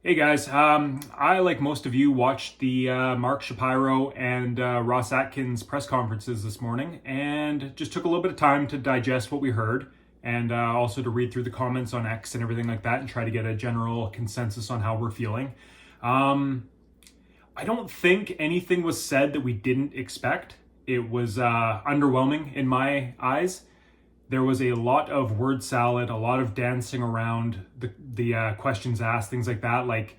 Hey guys, I, like most of you, watched the Mark Shapiro and Ross Atkins press conferences this morning and just took a little bit of time to digest what we heard and also to read through the comments on X and everything like that and try to get a general consensus on how we're feeling. I don't think anything was said that we didn't expect. It was underwhelming in my eyes. There was a lot of word salad, a lot of dancing around the questions asked, things like that, like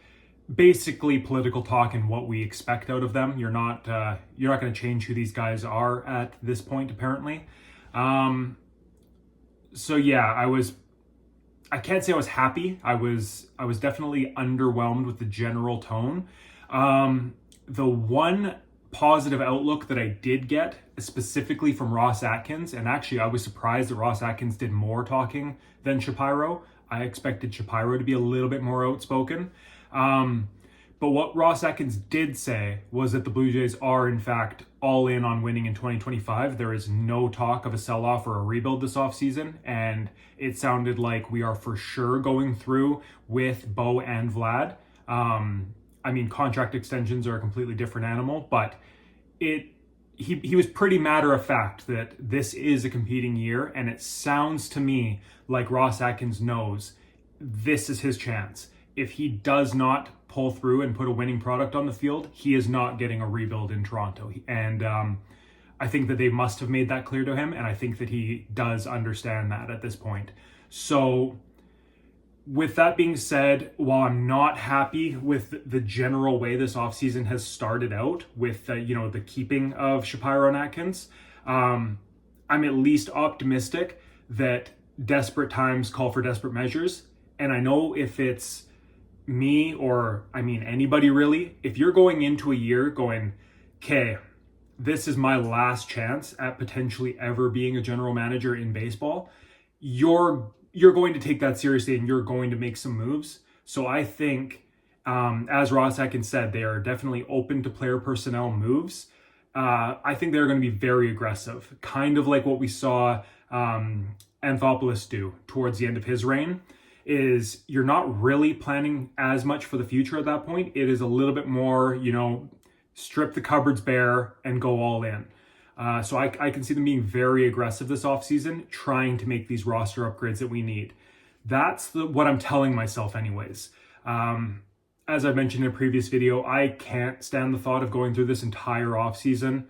basically political talk and what we expect out of them. You're not going to change who these guys are at this point, apparently. So yeah, I can't say I was happy. I was definitely underwhelmed with the general tone. The one positive outlook that I did get, specifically from Ross Atkins, and actually I was surprised that Ross Atkins did more talking than Shapiro. I expected Shapiro to be a little bit more outspoken. But what Ross Atkins did say was that the Blue Jays are in fact all in on winning in 2025. There is no talk of a sell-off or a rebuild this offseason, and it sounded like we are for sure going through with Bo and Vlad. Contract extensions are a completely different animal, but he was pretty matter of fact that this is a competing year, and it sounds to me like Ross Atkins knows this is his chance. If he does not pull through and put a winning product on the field, he is not getting a rebuild in Toronto. And I think that they must have made that clear to him, and I think that he does understand that at this point. So with that being said, while I'm not happy with the general way this offseason has started out with the keeping of Shapiro and Atkins, I'm at least optimistic that desperate times call for desperate measures. And I know if it's me or anybody really, if you're going into a year going, okay, this is my last chance at potentially ever being a general manager in baseball, you're going to take that seriously and you're going to make some moves. So I think, as Ross Atkins said, they are definitely open to player personnel moves. I think they're going to be very aggressive, kind of like what we saw Anthopoulos do towards the end of his reign. Is you're not really planning as much for the future at that point. It is a little bit more, strip the cupboards bare and go all in. So I can see them being very aggressive this offseason, trying to make these roster upgrades that we need. That's what I'm telling myself anyways. As I mentioned in a previous video, I can't stand the thought of going through this entire offseason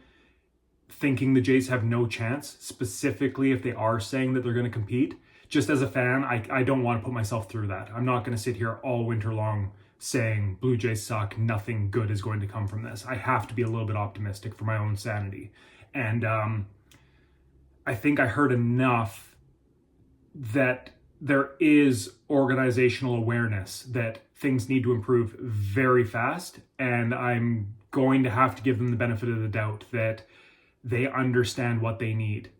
thinking the Jays have no chance, specifically if they are saying that they're going to compete. Just as a fan, I don't want to put myself through that. I'm not going to sit here all winter long saying Blue Jays suck, nothing good is going to come from this. I have to be a little bit optimistic for my own sanity. And I think I heard enough that there is organizational awareness that things need to improve very fast. And I'm going to have to give them the benefit of the doubt that they understand what they need.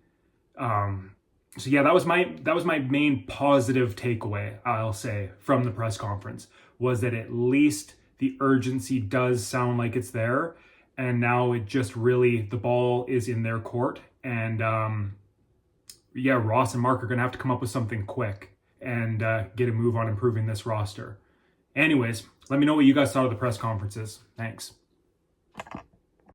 So yeah, that was my main positive takeaway, I'll say, from the press conference, was that at least the urgency does sound like it's there. And now it just really, the ball is in their court. And Ross and Mark are going to have to come up with something quick and get a move on improving this roster. Anyways, let me know what you guys thought of the press conferences. Thanks.